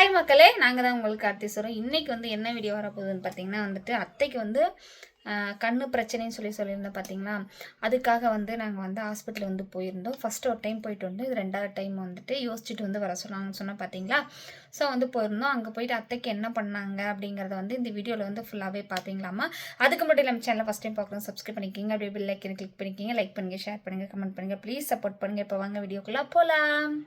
Hi மக்களே, நாங்கள் தான் உங்களுக்கு கார்த்திஸ்வரம். இன்றைக்கி வந்து என்ன வீடியோ வரப்போகுதுன்னு பார்த்தீங்கன்னா வந்துட்டு அத்தைக்கு வந்து கண்ணு பிரச்சனைன்னு சொல்லியிருந்தோம் பார்த்தீங்களா. அதுக்காக வந்து நாங்கள் வந்து ஹாஸ்பிட்டல் வந்து போயிருந்தோம். ஃபஸ்ட்டு ஒரு டைம் போயிட்டு வந்து இது 2வது டைம் வந்துட்டு யோசிச்சுட்டு வந்து வர சொன்னோம் பார்த்தீங்களா. ஸோ வந்து போயிருந்தோம். அங்கே போயிட்டு அத்தைக்கு என்ன பண்ணாங்க அப்படிங்கிறத வந்து இந்த வீடியோவில் வந்து ஃபுல்லாகவே பார்ப்பீங்களாமா. அதுக்கு மட்டும் நம்ம சேனலை ஃபஸ்ட் டைம் பார்க்கணும், சப்ஸ்கிரைப் பண்ணிக்கிங்க, அப்படியே பெல் ஐக்கனை கிளிக் பண்ணிக்கிங்க, லைக் பண்ணுங்கள், ஷேர் பண்ணுங்கள், கமெண்ட் பண்ணுங்கள், ப்ளீஸ் சப்போர்ட் பண்ணுங்கள். இப்போ வாங்க வீடியோக்குள்ளே போகலாம்.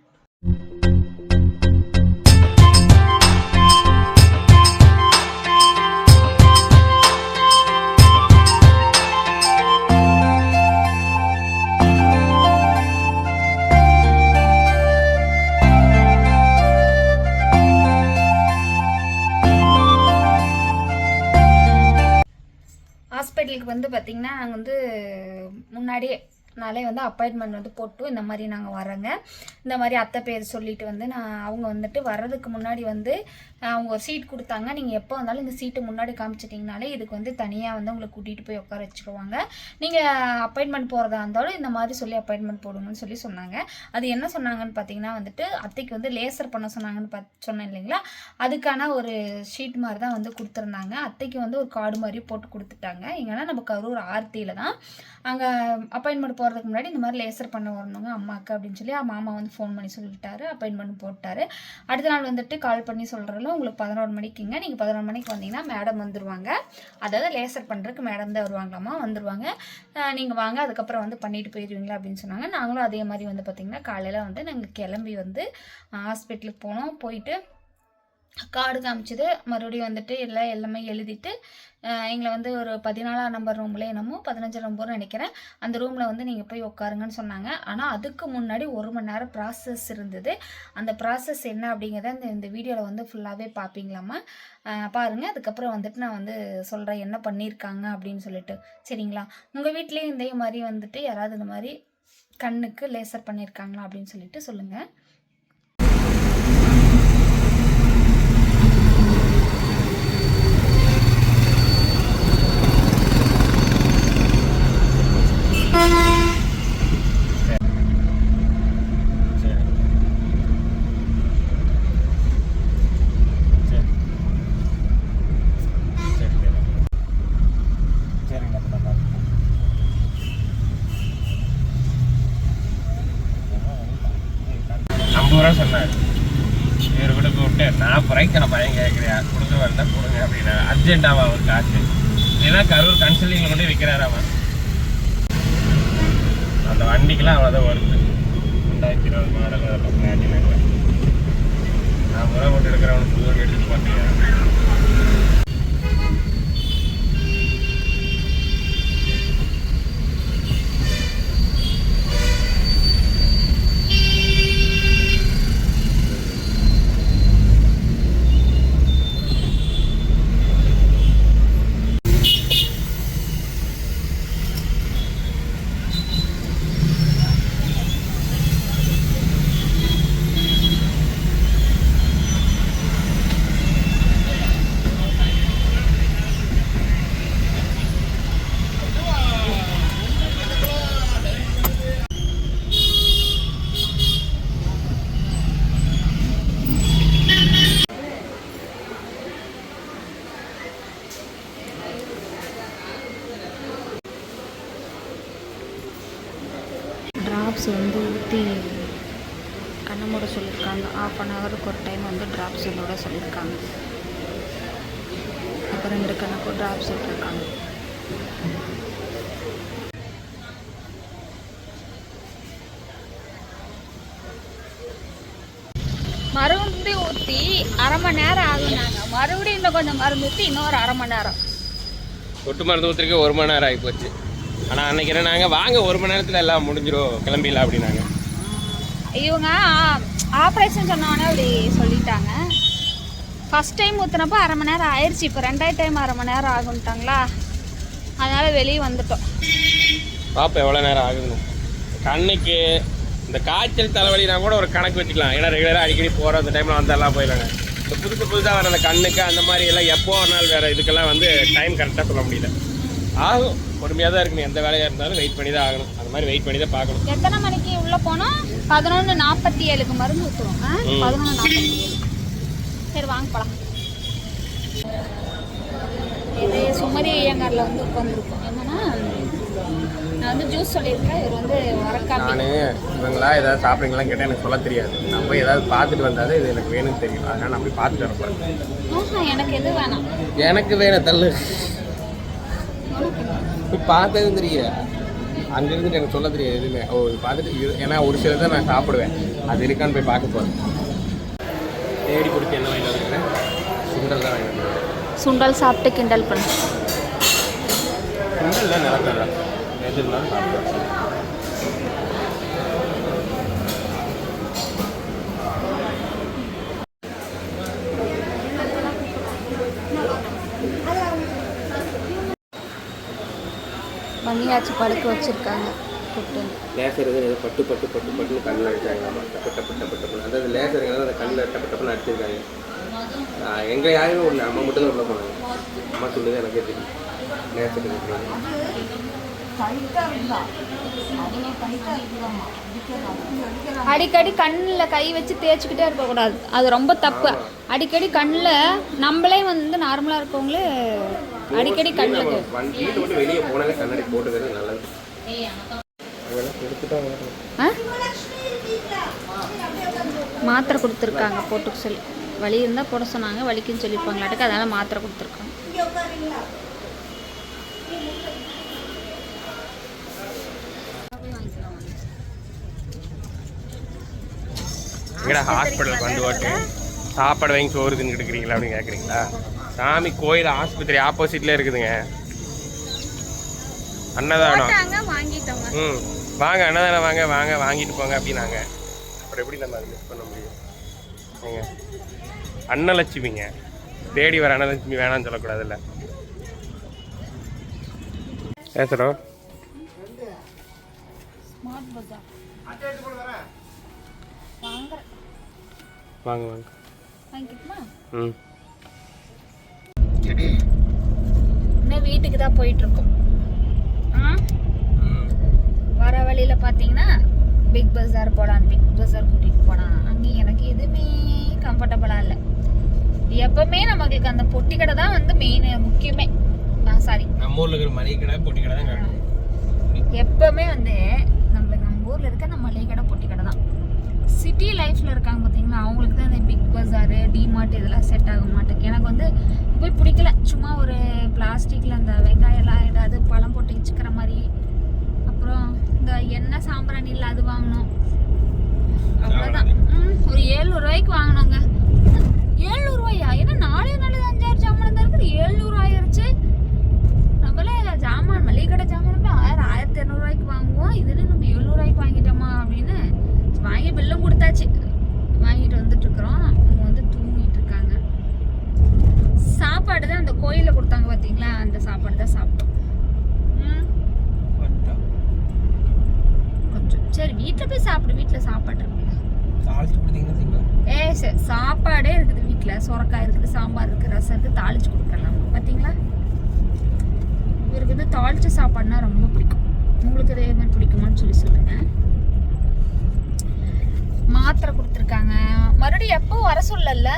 ஹாஸ்பிட்டலுக்கு வந்து பார்த்திங்கன்னா நாங்கள் வந்து முன்னாடியே நாளே வந்து அப்பாயின்மெண்ட் வந்து போட்டு இந்த மாதிரி நாங்கள் வரோங்க. இந்த மாதிரி அத்தை பேர் சொல்லிட்டு வந்து அவங்க வந்துட்டு வர்றதுக்கு முன்னாடி வந்து அவங்க ஒரு சீட் கொடுத்தாங்க. நீங்கள் எப்போ வந்தாலும் இந்த சீட்டு முன்னாடி காமிச்சிட்டிங்கனாலே இதுக்கு வந்து தனியாக வந்து உங்களை கூட்டிகிட்டு போய் உட்கார வச்சுருவாங்க. நீங்கள் அப்பாயின்மெண்ட் போகிறதா இருந்தாலும் இந்த மாதிரி சொல்லி அப்பாயின்மெண்ட் போடுங்கன்னு சொன்னாங்க. அது என்ன சொன்னாங்கன்னு பார்த்தீங்கன்னா வந்துட்டு அத்தைக்கு வந்து லேசர் பண்ண சொன்னாங்கன்னு சொன்னேன் இல்லைங்களா. அதுக்கான ஒரு ஷீட் மாதிரி தான் வந்து கொடுத்துருந்தாங்க. அத்தைக்கு வந்து ஒரு கார்டு மாதிரி போட்டு கொடுத்துட்டாங்க. எங்கன்னா நம்ம கரூர் ஆர்த்தியில் தான் அங்கே அப்பாயின்மெண்ட் போகிறதுக்கு முன்னாடி இந்த மாதிரி லேசர் பண்ண வரணுங்க அம்மாவுக்கு அப்படின்னு சொல்லி மாமா வந்து ஃபோன் பண்ணி சொல்லிட்டாரு. அப்பாயின்மெண்ட் போட்டார். அடுத்த நாள் வந்துட்டு கால் பண்ணி சொல்கிறதுல உங்களுக்கு 11 மணிக்குங்க, நீங்கள் 11 மணிக்கு வந்தீங்கன்னா மேடம் வந்துடுவாங்க. அதாவது லேசர் பண்ணுறதுக்கு மேடம் தான் வருவாங்களாமா, வந்துடுவாங்க. நீங்கள் வாங்க, அதுக்கப்புறம் வந்து பண்ணிட்டு போயிடுவீங்களா அப்படின்னு சொன்னாங்க. நாங்களும் அதே மாதிரி வந்து பார்த்திங்கன்னா காலையில் வந்து நாங்கள் கிளம்பி வந்து ஹாஸ்பிட்டலுக்கு போனோம். போயிட்டு கார்டு காமிச்சது, மறுபடியும் வந்துட்டு எல்லாமே எழுதிட்டு எங்களை வந்து ஒரு 14ஆம் நம்பர் ரூமில் என்னமோ 15 நம்பர்னு நினைக்கிறேன், அந்த ரூமில் வந்து நீங்கள் போய் உட்காருங்கன்னு சொன்னாங்க. ஆனால் அதுக்கு முன்னாடி 1 மணி நேரம் ப்ராசஸ் இருந்தது. அந்த ப்ராசஸ் என்ன அப்படிங்கிறத இந்த வீடியோவில் வந்து ஃபுல்லாகவே பார்ப்பீங்களாமா. பாருங்கள். அதுக்கப்புறம் வந்துட்டு நான் வந்து சொல்கிறேன் என்ன பண்ணியிருக்காங்க அப்படின்னு சொல்லிட்டு. சரிங்களா. உங்கள் வீட்லேயும் இதே மாதிரி வந்துட்டு யாராவது இந்த மாதிரி கண்ணுக்கு லேசர் பண்ணியிருக்காங்களா அப்படின்னு சொல்லிட்டு சொல்லுங்கள். சொன்னார் இவர் கூட கூப்பிட்டு நான் குறைக்கிற பையன் கேட்குறியா, கொடுக்க வரல கொடுங்க அப்படின்னா அர்ஜென்ட்டாவா அவர் காசு ஏன்னா கரூர் கன்சல்டிங்கில் கொண்டு விற்கிறாரு அவன். அந்த வண்டிக்கெலாம் அவ்வளோதான் வருது. 2020 மாடல் அதெல்லாம் நான் முறை போட்டு எடுக்கிறவனுக்கு புது வண்டி எடுத்துட்டு பார்த்தீங்க. ட்ராப்ஸ் வந்து ஊற்றி கண்ணை மூட சொல்லியிருக்காங்க. 1/2 ஹவருக்கு ஒரு டைம் வந்து ட்ராப்ஸ் விட சொல்லியிருக்காங்க. அப்புறம் 2 கண்ணுக்கும் ட்ராப்ஸ் விட்டுருக்காங்க. மருந்து ஊற்றி 1/2 மணி நேரம் ஆகுனாங்க. மறுபடியும் இன்னும் கொஞ்சம் மருந்து ஊற்றி இன்னொரு 1/2 மணி நேரம். ஒட்டு மருந்து ஊற்றுறதுக்கு 1 மணி நேரம் ஆகி போச்சு. ஆனால் அன்றைக்கி என்ன நாங்கள் வாங்க 1 மணி நேரத்தில் எல்லாம் முடிஞ்சிடும் கிளம்பிடலாம் அப்படின்னாங்க. இவங்க ஆப்ரேஷன் சொன்னோன்னே அப்படி சொல்லிட்டாங்க. ஃபஸ்ட் டைம் ஊற்றுனப்போ 1/2 மணி நேரம் ஆயிடுச்சு. இப்போ 2வது டைம் 1/2 மணி நேரம் ஆகுன்ட்டாங்களா, அதனால் வெளியே வந்துட்டோம். பாப்பா எவ்வளோ நேரம் ஆகுது. கண்ணுக்கு இந்த காய்ச்சல் தலைவலினா கூட ஒரு கணக்கு வச்சுக்கலாம். ஏன்னா ரெகுலராக அடிக்கடி போகிற அந்த டைமில் வந்தெல்லாம் போயிடலாங்க. இந்த புதுசாக வர அந்த கண்ணுக்கு அந்த மாதிரி எல்லாம் எப்போ ஒரு நாள் வேறு இதுக்கெல்லாம் வந்து டைம் கரெக்டாக சொல்ல முடியல. ஆகும், பொறுமையாக தான் இருக்கணும். எந்த வேலையாக இருந்தாலும் வெயிட் பண்ணி தான் ஆகணும். அந்த மாதிரி வெயிட் பண்ணி தான் பார்க்கணும். எத்தனை மணிக்கு உள்ளே போனால் 11:47க்கு மருந்து ஊற்றுவோம். 11:47 சரி வாங்க போகலாம். இது சுமதி ஐயங்காரில் வந்து உட்காந்துருக்கோம். என்னன்னா நான் வந்து ஜூஸ் சொல்லியிருக்கேன். இவர் வந்து வரக்காமி. நான் இவங்களா ஏதாவது சாப்பிட்றீங்களான்னு கேட்டால் எனக்கு சொல்ல தெரியாது. நான் போய் ஏதாவது பார்த்துட்டு வந்தாலே இது எனக்கு வேணும்னு தெரியும். அதனால் நான் போய் பார்த்துட்டு வரப்போகிறேன். எனக்கு எது வேணாம். எனக்கு வேணும் தள்ளு. போய் பார்த்ததும் தெரியல. அங்கே இருந்துட்டு எனக்கு சொல்ல தெரியாது எதுவுமே. பார்த்துட்டு ஏன்னா ஒரு சில தான் நான் சாப்பிடுவேன். அது இருக்கான்னு போய் பார்க்க போகிறேன். தேடி பிடிச்சி என்ன வாங்கிட்டு வந்துருக்கேன்? சுண்டல் தான் வாங்கிட்டு வந்துருக்கேன். சுண்டல் சாப்பிட்டு கிண்டல் பண்ணு. சுண்டல் தான் நிலக்கடலை எது இருந்தாலும் சாப்பிடுவேன். மணியாச்சு படுக்க வச்சுருக்காங்க. லேசர் ஏதோ பட்டுன்னு கண்ணில் அடிச்சாங்க. டப்பு அதாவது லேசருங்கிறது அந்த கண்ணில் டப்புன்னு அடிச்சிருக்காங்க. எங்கள் யாருமே இல்லை, அம்மா மட்டும் தான் உள்ள போனாங்க. அம்மா சொல்லுது எனக்கே தெரியும். லேசர் அடிக்கடி கண்ணில் கை வச்சு தேய்ச்சிக்கிட்டே இருக்கக்கூடாது, அது ரொம்ப தப்பு. அடிக்கடி கண்ணில் நம்மளே வந்து நார்மலாக இருக்கவங்களே அடிக்கடி கண்ணில் வீட்டை விட்டு வெளியே போனாலே கண்ணாடி போட்டுக்கிறது நல்லது. மாத்திரை கொடுத்துருக்காங்க போட்டுக்க சொல்லி. வலி இருந்தால் போட சொன்னாங்க, வலிக்குன்னு சொல்லியிருப்பாங்களாட்டுக்கு, அதனால் மாத்திரை கொடுத்துருக்காங்க. எங்கடா ஹாஸ்பிட்டலுக்கு வந்து ஓட்டு சாப்பாடு வாங்கி சோறு தின்னு எடுக்கிறீங்களா அப்படின்னு கேட்குறீங்களா? சாமி கோயில் ஆஸ்பத்திரி ஆப்போசிட்ல இருக்குதுங்க அன்னதானம். வாங்க அன்னதானம் வாங்க வாங்க வாங்கிட்டு போங்க அப்படின்னாங்க. அப்புறம் எப்படி நம்ம அதை மிஸ் பண்ண முடியும்? ஏங்க அன்னலட்சுமிங்க, தேடி வர அன்னலட்சுமி வேணாம்னு சொல்லக்கூடாதுல்ல. பேசுகிறோம். வாங்க வாங்க இன்னும் வீட்டுக்கு தான் போயிட்டு இருக்கோம். வர வழியில பாத்தீங்கன்னா பிக் பஜார் போலான்னு பிக் பஜார் கூட்டிட்டு போனான். அங்கே எனக்கு எதுவுமே கம்ஃபர்டபுளா இல்லை. எப்பவுமே நமக்கு அந்த பொட்டி கடை தான் வந்து மெயின் முக்கியமே. சாரி, நம்ம ஊர்ல இருக்கிற மளிகை கடை பொட்டி கடை தான் காணும். எப்பவுமே வந்து நம்ம ஊர்ல இருக்க நம்ம மளிகை கடை பொட்டி கடை தான். சிட்டி லைஃப்ல இருக்காங்க பார்த்தீங்களா, அவங்களுக்கு தான் இந்த பிக் பஜாரு டிமார்ட் இதெல்லாம் செட் ஆக மாட்டேங்குது. எனக்கு வந்து போய் பிடிக்கல. சும்மா ஒரு பிளாஸ்டிக்ல அந்த வெங்காயம்லாம் ஏதாவது பழம் போட்டு வச்சுக்கிற மாதிரி, அப்புறம் இந்த எண்ணெய் சாம்பிராணியில் அது வாங்கணும், அவ்வளோதான். ஒரு 700 ரூபாய்க்கு வாங்கினோங்க. 700 ரூபாயா? ஏன்னா 4 5 ஜாமான் தான் இருக்குது, 700 ஆயிடுச்சு. நம்மளே ஜாமான் மளிகை கடை ஜாமான் 1000 1200 ரூபாய்க்கு வாங்குவோம். இதுன்னு நம்ம 700 ரூபாய்க்கு வாங்கிட்டோமா அப்படின்னு வாங்கி பில்லும் கொடுத்தாச்சு. வாங்கிட்டு வந்துட்டு இருக்கிறோம். அவங்க வந்து தூங்கிட்டு இருக்காங்க. சாப்பாடு தான் அந்த கோயிலில் கொடுத்தாங்க பார்த்தீங்களா, அந்த சாப்பாடு தான் சாப்பிட்டோம். கொஞ்சம் சரி வீட்டில் போய் சாப்பிடு, வீட்டில் சாப்பாடு இருக்குல்ல. சாப்பாடே இருக்குது வீட்டில். சுரக்காய் இருக்குது, சாம்பார் இருக்குது, ரசம் இருக்குது, தாளிச்சு கொடுக்கலாம் பார்த்தீங்களா. இவருக்கு வந்து தாளிச்ச சாப்பாடுனா ரொம்ப பிடிக்கும். உங்களுக்கு அதே மாதிரி பிடிக்குமான்னு சொல்லி சொல்லுங்க. மாத்திரை கொடுத்துருக்காங்க. மறுபடியும் எப்போ வர சொல்லல?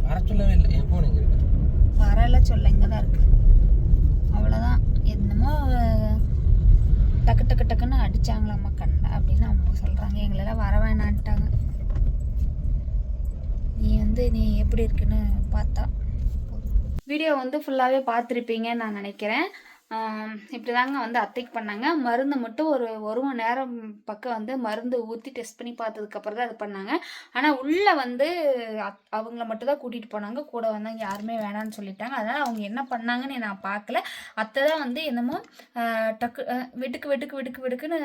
வர சொல்லவே இல்லை. எப்போ நீங்க வரல சொல்ல, இங்கே தான் இருக்கு. அவ்வளோதான். என்னமோ டக்கு டக்கு டக்குன்னு அடிச்சாங்களாம்மா கண்ணை அப்படின்னு அவங்க சொல்கிறாங்க. எங்களெல்லாம் வர வேணான்ட்டாங்க. நீ எப்படி இருக்குன்னு பார்த்தா. வீடியோ வந்து ஃபுல்லாகவே பார்த்துருப்பீங்கன்னு நான் நினைக்கிறேன். இப்படி தாங்க வந்து அத்தைக்கு பண்ணாங்க. மருந்து மட்டும் ஒரு மணி நேரம் பக்கம் வந்து மருந்து ஊற்றி டெஸ்ட் பண்ணி பார்த்ததுக்கப்புறம் தான் இது பண்ணாங்க. ஆனால் உள்ளே வந்து அவங்கள மட்டும் தான் கூட்டிகிட்டு போனாங்க. கூட வந்தாங்க யாருமே வேணான்னு சொல்லிட்டாங்க. அதனால் அவங்க என்ன பண்ணாங்கன்னு நான் பார்க்கல. அத்தை தான் வந்து என்னமோ டக்கு வெட்டுக்குன்னு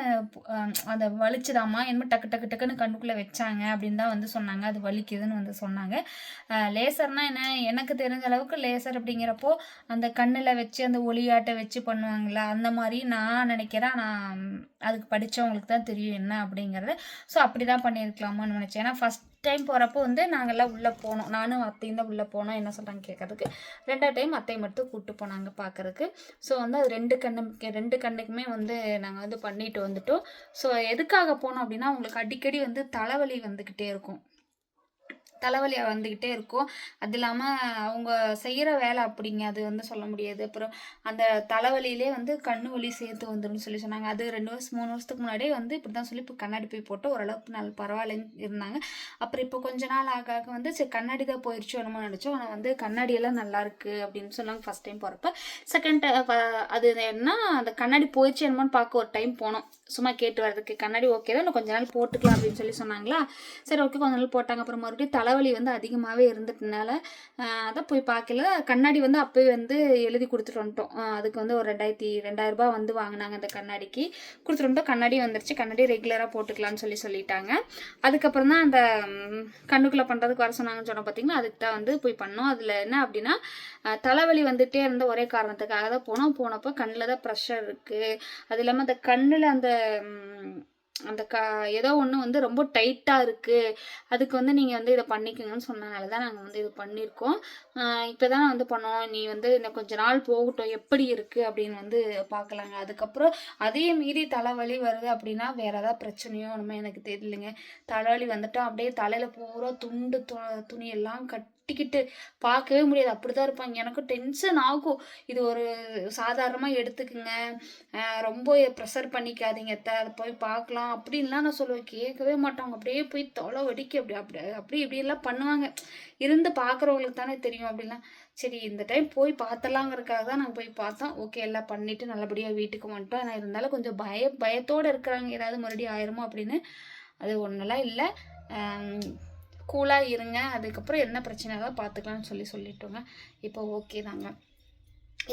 அதை வலிச்சுதாம்மா, என்னமோ டக்கு டக்குன்னு கண்ணுக்குள்ளே வச்சாங்க அப்படின்னு தான் வந்து சொன்னாங்க. அது வலிக்குதுன்னு வந்து சொன்னாங்க. லேசர்னால் என்ன, எனக்கு தெரிஞ்ச அளவுக்கு லேசர் அப்படிங்கிறப்போ அந்த கண்ணில் வச்சு அந்த ஒளியாட்டை வச்சு பண்ணுவாங்களா, அந்த மாதிரி நான் நினைக்கிறேன். நான் அதுக்கு படித்தவங்களுக்கு தான் தெரியும் என்ன அப்படிங்கிறது. ஸோ அப்படி தான் பண்ணியிருக்கலாமான்னு நினச்சேன். ஏன்னா ஃபஸ்ட் டைம் போகிறப்போ வந்து நாங்கள்லாம் உள்ளே போனோம். நானும் அத்தையும் தான் உள்ளே போனோம். என்ன சொல்கிறாங்க கேட்கறதுக்கு. 2வது டைம் அத்தையை மட்டும் கூப்பிட்டு போனாங்க பார்க்குறதுக்கு. ஸோ வந்து அது 2 கண்ணுக்குமே வந்து நாங்கள் வந்து பண்ணிட்டு வந்துட்டோம். ஸோ எதுக்காக போனோம் அப்படின்னா, அவங்களுக்கு அடிக்கடி வந்து தலைவலி வந்துக்கிட்டே இருக்கும். தலைவலி வந்துக்கிட்டே இருக்கும். அது இல்லாமல் அவங்க செய்கிற வேலை அப்படிங்க, அது வந்து சொல்ல முடியாது. அப்புறம் அந்த தலைவலியிலே வந்து கண்ணு வலி சேர்த்து வந்துடும்னு சொல்லி சொன்னாங்க. அது 2 வருஷம் 3 வருஷத்துக்கு முன்னாடியே வந்து இப்படி தான் சொல்லி இப்போ கண்ணாடி போய் போட்டு ஓரளவுக்கு நல்ல பரவாயில்லன்னு இருந்தாங்க. அப்புறம் இப்போ கொஞ்ச நாள் ஆக ஆக வந்து சரி கண்ணாடி தான் போயிடுச்சு என்னமோ நினச்சோம். ஆனால் வந்து கண்ணாடியெல்லாம் நல்லாயிருக்கு அப்படின்னு சொன்னாங்க ஃபஸ்ட் டைம் போகிறப்ப. செகண்ட் அது என்ன அந்த கண்ணாடி போயிடுச்சு என்னமோன்னு பார்க்க ஒரு டைம் போனோம், சும்மா கேட்டு வர்றதுக்கு. கண்ணாடி ஓகே தான், இன்னும் கொஞ்ச நாள் போட்டுக்கலாம் அப்படின்னு சொல்லி சொன்னாங்களா. சரி ஓகே, கொஞ்ச நாள் போட்டாங்க. அப்புறம் மறுபடியும் தலைவலி வந்து அதிகமாகவே இருந்துட்டனால அதான் போய் பார்க்கல. கண்ணாடி வந்து அப்போயே வந்து எழுதி கொடுத்துட்டு வந்துட்டோம். அதுக்கு வந்து ஒரு 2000 வந்து வாங்கினாங்க அந்த கண்ணாடிக்கு. கொடுத்துட்டு வந்துட்டோம். கண்ணாடி வந்துருச்சு, கண்ணாடி ரெகுலராக போட்டுக்கலான்னு சொல்லிட்டாங்க. அதுக்கப்புறம் தான் அந்த கண்ணுக்குள்ளே பண்ணுறதுக்கு வர சொன்னாங்கன்னு சொன்னோம் பார்த்தீங்களா, அதுக்கு தான் வந்து போய் பண்ணோம். அதில் என்ன அப்படின்னா தலைவலி வந்துகிட்டே இருந்த ஒரே காரணத்துக்காக தான் போனப்போ கண்ணில் தான் ப்ரெஷர் இருக்குது. அது இல்லாமல் அந்த கண்ணில் அந்த ஏதோ ஒன்று வந்து ரொம்ப டைட்டாக இருக்குது, அதுக்கு வந்து நீங்கள் வந்து இதை பண்ணிக்கோங்கன்னு சொன்னனால தான் நாங்கள் வந்து இது பண்ணியிருக்கோம். இப்போ தான் வந்து பண்ணோம். நீ வந்து இன்னும் கொஞ்சம் நாள் போகட்டும், எப்படி இருக்குது அப்படின்னு வந்து பார்க்கலாங்க. அதுக்கப்புறம் அதே மீறி தலைவலி வருது அப்படின்னா வேறு ஏதாவது பிரச்சனையோ ஒன்றுமே எனக்கு தெரியலைங்க. தலைவலி வந்துட்டால் அப்படியே தலையில் பூரா துணியெல்லாம் கட்டிக்கிட்டு பார்க்கவே முடியாது, அப்படி தான் இருப்பாங்க. எனக்கும் டென்ஷன் ஆகும். இது ஒரு சாதாரணமாக எடுத்துக்குங்க, ரொம்ப ப்ரெஷர் பண்ணிக்காதீங்க, அதை போய் பார்க்கலாம் அப்படின்லாம் நான் சொல்லுவேன். கேட்கவே மாட்டாங்க. அப்படியே போய் தொலை வெடிக்க அப்படி இப்படியெல்லாம் பண்ணுவாங்க. இருந்து பார்க்குறவங்களுக்கு தானே தெரியும் அப்படிலாம். சரி இந்த டைம் போய் பார்த்தலாங்கிறதுக்காக தான் நாங்கள் போய் பார்த்தோம். ஓகே, எல்லாம் பண்ணிவிட்டு நல்லபடியாக வீட்டுக்கு வந்துட்டோம். ஆனால் இருந்தாலும் கொஞ்சம் பயத்தோடு இருக்கிறாங்க, ஏதாவது மறுபடியும் ஆயிருமோ அப்படின்னு. அது ஒன்றெல்லாம் இல்லை, கூலாக இருங்க, அதுக்கப்புறம் என்ன பிரச்சனையாக பார்த்துக்கலாம்னு சொல்லிட்டோங்க. இப்போ ஓகே தாங்க.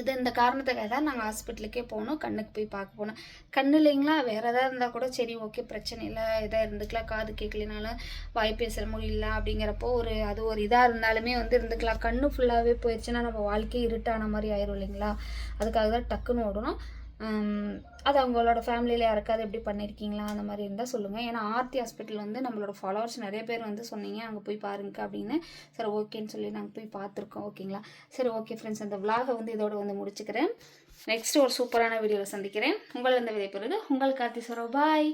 இந்த காரணத்துக்காக தான் நாங்கள் ஹாஸ்பிட்டலுக்கே போனோம், கண்ணுக்கு போய் பார்க்க போனோம். கண்ணு இல்லைங்களா, வேறு எதாவது இருந்தால் கூட சரி ஓகே பிரச்சனை இல்லை, எதாக இருந்துக்கலாம், காது கேட்கலனாலும் வாய் பேசுகிற முடியல அப்படிங்கிறப்போ அது ஒரு இதாக இருந்தாலுமே வந்து இருந்துக்கலாம். கண்ணு ஃபுல்லாகவே போயிடுச்சுன்னா நம்ம வாழ்க்கையை இருட்டான மாதிரி ஆயிரும் இல்லைங்களா, அதுக்காக தான் டக்குன்னு ஓடணும். அது அவங்களோட ஃபேமிலியில் யாருக்காவது எப்படி பண்ணியிருக்கீங்களா அந்த மாதிரி இருந்தால் சொல்லுங்கள். ஏன்னா ஆர்த்தி ஹாஸ்பிட்டல் வந்து நம்மளோட ஃபாலோவர்ஸ் நிறைய பேர் வந்து சொன்னீங்க அங்கே போய் பாருங்க அப்படின்னு. சரி ஓகேன்னு சொல்லி நாங்கள் போய் பார்த்துருக்கோம். ஓகேங்களா, சரி ஓகே ஃப்ரெண்ட்ஸ், அந்த விலாகை வந்து இதோட வந்து முடிச்சுக்கிறேன். நெக்ஸ்ட் ஒரு சூப்பரான வீடியோவில் சந்திக்கிறேன். உங்களை இந்த விதை பெறுது உங்கள் கார்த்தி சரோ. பாய்.